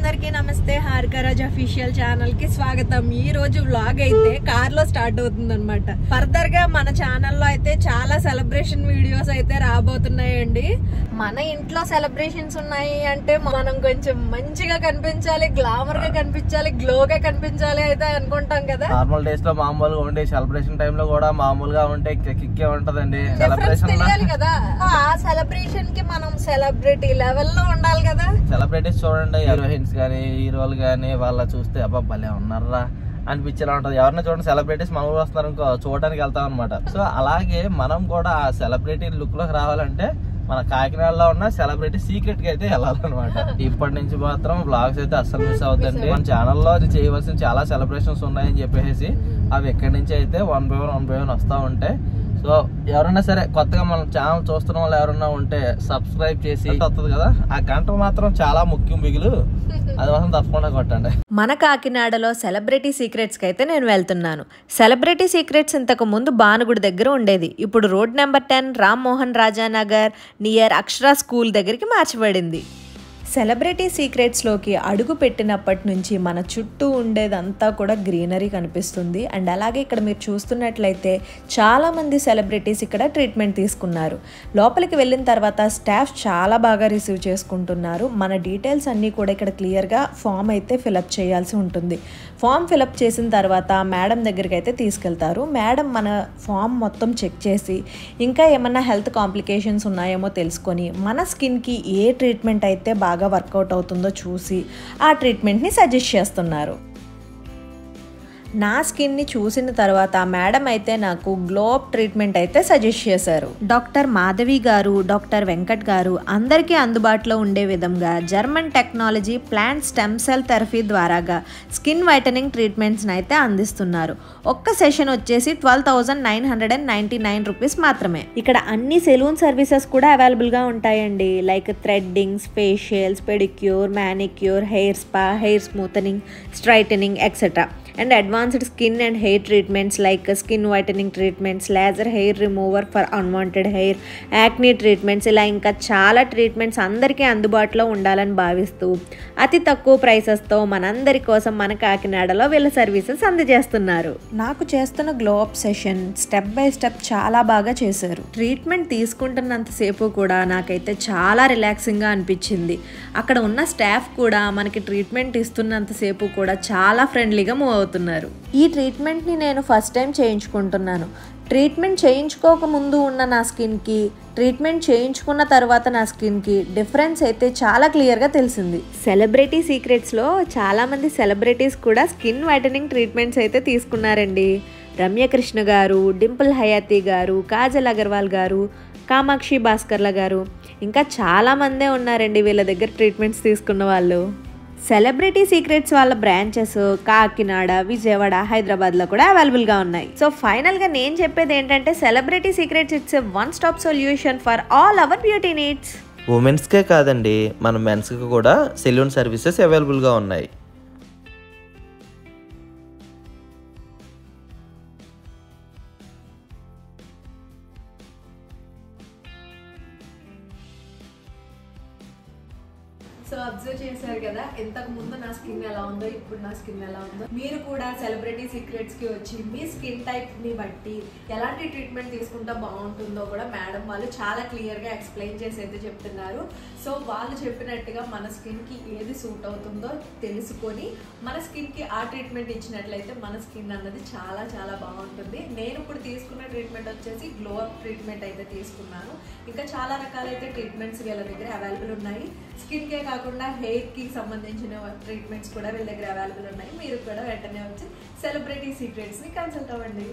అందరికీ నమస్తే. Harika Raj official channel కి స్వాగతం. ఈ రోజు వ్లాగ్ అయితే కార్ లో స్టార్ట్ అవుతుంది అనమాట. ఫర్దర్ గా మన ఛానల్లో అయితే చాలా సెలబ్రేషన్ వీడియోస్ అయితే రాబోతున్నాయండి. మన ఇంట్లో సెలబ్రేషన్స్ ఉన్నాయి అంటే మనం కొంచెం మంచిగా కనిపించాలి, గ్లామర్ గా కనిపించాలి, గ్లోగా కనిపించాలి అయితే అనుకుంటాం కదా. నార్మల్ డేస్ లో మామూలుగా ఉండే సెలబ్రేషన్ టైమ్ లో కూడా మామూలుగా ఉంటే కిక్కే ఉంటదండి. సెలబ్రేషన్ తెలియాలి కదా, ఆ సెలబ్రేషన్ కి మనం సెలబ్రిటీ లెవెల్ లో ఉండాలి కదా. సెలబ్రిటీస్ చూడండి, హీరోయిన్స్ గానీ హీరోలు గానీ వాళ్ళ చూస్తే అబ్బా భలే ఉన్నారా అనిపించేలా ఉంటది. ఎవరైనా చూడండి సెలబ్రిటీస్ మన ఊరు వస్తున్నారు ఇంకో చూడడానికి వెళ్తాం అనమాట. సో అలాగే మనం కూడా ఆ సెలబ్రిటీ లుక్ లోకి రావాలంటే మన కాకినాడలో ఉన్న సెలబ్రిటీ సీక్రెట్ కి అయితే వెళ్ళాలన్నమాట. ఇప్పటి నుంచి మాత్రం బ్లాగ్స్ అయితే అస్సలు మిస్ అవుతుంది. మన ఛానల్లో చేయవలసిన చాలా సెలబ్రేషన్స్ ఉన్నాయని చెప్పేసి అవి ఎక్కడి నుంచి అయితే వన్ బై వన్ వస్తా ఉంటాయి. సో ఎవరైనా సరే కొత్తగా మన ఛానల్ చూస్తున్న వాళ్ళు ఎవరైనా ఉంటే సబ్స్క్రైబ్ చేసి వస్తుంది కదా, ఆ గంట మాత్రం చాలా ముఖ్యం బిగులు, అది మాత్రం తప్పకుండా కొట్టండి. మన కాకినాడలో సెలబ్రిటీ సీక్రెట్స్ కి అయితే నేను వెళ్తున్నాను. సెలబ్రిటీ సీక్రెట్స్ ఇంతకు ముందు బానుగుడి దగ్గర ఉండేది. ఇప్పుడు road number 10 Rammohan Rajanagar near Akshara school దగ్గరికి మార్చబడింది. సెలబ్రిటీ సీక్రెట్స్లోకి అడుగు పెట్టినప్పటి నుంచి మన చుట్టూ ఉండేదంతా కూడా గ్రీనరీ కనిపిస్తుంది. అండ్ అలాగే ఇక్కడ మీరు చూస్తున్నట్లయితే చాలామంది సెలబ్రిటీస్ ఇక్కడ ట్రీట్మెంట్ తీసుకున్నారు. లోపలికి వెళ్ళిన తర్వాత స్టాఫ్ చాలా బాగా రిసీవ్ చేసుకుంటున్నారు. మన డీటెయిల్స్ అన్నీ కూడా ఇక్కడ క్లియర్గా ఫామ్ అయితే ఫిలప్ చేయాల్సి ఉంటుంది. ఫామ్ ఫిలప్ చేసిన తర్వాత మేడం దగ్గరికి అయితే తీసుకెళ్తారు. మేడం మన ఫామ్ మొత్తం చెక్ చేసి ఇంకా ఏమన్నా హెల్త్ కాంప్లికేషన్స్ ఉన్నాయేమో తెలుసుకొని మన స్కిన్కి ఏ ట్రీట్మెంట్ అయితే బాగా వర్కౌట్ అవుతుందో చూసి ఆ ట్రీట్మెంట్ని సజెస్ట్ చేస్తున్నారు. నా స్కిన్ని చూసిన తర్వాత మేడం అయితే నాకు గ్లో అప్ ట్రీట్మెంట్ అయితే సజెస్ట్ చేశారు. డాక్టర్ మాధవి గారు, డాక్టర్ వెంకట్ గారు అందరికీ అందుబాటులో ఉండే విధంగా German technology plant stem cell therapy ద్వారాగా స్కిన్ వైటనింగ్ ట్రీట్మెంట్స్ని అయితే అందిస్తున్నారు. ఒక్క సెషన్ వచ్చేసి 12,999 రూపీస్ మాత్రమే. ఇక్కడ అన్ని సెలూన్ సర్వీసెస్ కూడా అవైలబుల్గా ఉంటాయండి. Like threadings, facials, pedicure, manicure, hair spa, hair smoothening, straightening etcetera. And advanced skin and hair treatments like skin whitening treatments, laser hair remover for unwanted hair, acne treatments, ఇలా ఇంకా చాలా treatments అందరికీ అందుబాటులో ఉండాలని భావిస్తూ అతి తక్కువ ప్రైసెస్తో మనందరి కోసం మన కాకినాడలో వీళ్ళ సర్వీసెస్ అందజేస్తున్నారు. నాకు చేస్తున్న glow up session step by step చాలా బాగా చేశారు. ట్రీట్మెంట్ తీసుకుంటున్నంతసేపు కూడా నాకైతే చాలా రిలాక్సింగ్గా అనిపించింది. అక్కడ ఉన్న స్టాఫ్ కూడా మనకి ట్రీట్మెంట్ ఇస్తున్నంతసేపు కూడా చాలా ఫ్రెండ్లీగా మూవ్ అవుతున్నారు. ఈ ట్రీట్మెంట్ని నేను ఫస్ట్ టైం చేయించుకుంటున్నాను. ట్రీట్మెంట్ చేయించుకోకముందు ఉన్న నా స్కిన్కి, ట్రీట్మెంట్ చేయించుకున్న తర్వాత నా స్కిన్కి డిఫరెన్స్ అయితే చాలా క్లియర్గా తెలిసింది. సెలబ్రిటీ సీక్రెట్స్లో చాలామంది సెలబ్రిటీస్ కూడా స్కిన్ వైటనింగ్ ట్రీట్మెంట్స్ అయితే తీసుకున్నారండి. రమ్యకృష్ణ గారు, డింపుల్ హయాతి గారు, కాజల్ అగర్వాల్ గారు, కామాక్షి భాస్కర్ల గారు, ఇంకా చాలామందే ఉన్నారండి వీళ్ళ దగ్గర ట్రీట్మెంట్స్ తీసుకున్న వాళ్ళు. సెలబ్రిటీ సీక్రెట్స్ వాళ్ళ బ్రాంచెస్ కాకినాడ, విజయవాడ, హైదరాబాద్లో కూడా అవైలబుల్గా ఉన్నాయి. సో ఫైనల్గా నేను చెప్పేది ఏంటంటే celebrity secrets it's a one stop solution for all our beauty needs. ఉమెన్స్కే కాదండి, మన మెన్స్కి కూడా సెలూన్ సర్వీసెస్ అవైలబుల్గా ఉన్నాయి. సో అబ్జర్వ్ చేశారు కదా, ఇంతకు ముందు నా స్కిన్ ఎలా ఉందో, ఇప్పుడు నా స్కిన్ ఎలా ఉందో. మీరు కూడా సెలబ్రిటీ సీక్రెట్స్ కి వచ్చి మీ స్కిన్ టైప్ ని బట్టి ఎలాంటి ట్రీట్మెంట్ తీసుకుంటే బాగుంటుందో కూడా మేడం వాళ్ళు చాలా క్లియర్ గా ఎక్స్ప్లెయిన్ చేసి అయితే చెప్తున్నారు. సో వాళ్ళు చెప్పినట్టుగా మన స్కిన్ కి ఏది సూట్ అవుతుందో తెలుసుకొని మన స్కిన్ కి ఆ ట్రీట్మెంట్ ఇచ్చినట్లయితే మన స్కిన్ అన్నది చాలా చాలా బాగుంటుంది. నేను ఇప్పుడు తీసుకున్న ట్రీట్మెంట్ వచ్చేసి గ్లో అప్ ట్రీట్మెంట్ అయితే తీసుకున్నాను. ఇంకా చాలా రకాలైతే ట్రీట్మెంట్స్ వీళ్ళ దగ్గర అవైలబుల్ ఉన్నాయి. స్కిన్ కే కాకుండా హెయిర్ కి సంబంధించిన ట్రీట్మెంట్స్ కూడా వీళ్ళ దగ్గర అవైలబుల్ ఉన్నాయి. మీరు కూడా వెంటనే వచ్చి సెలబ్రిటీ సీక్రెట్స్ ని కన్సల్ట్ అవ్వండి.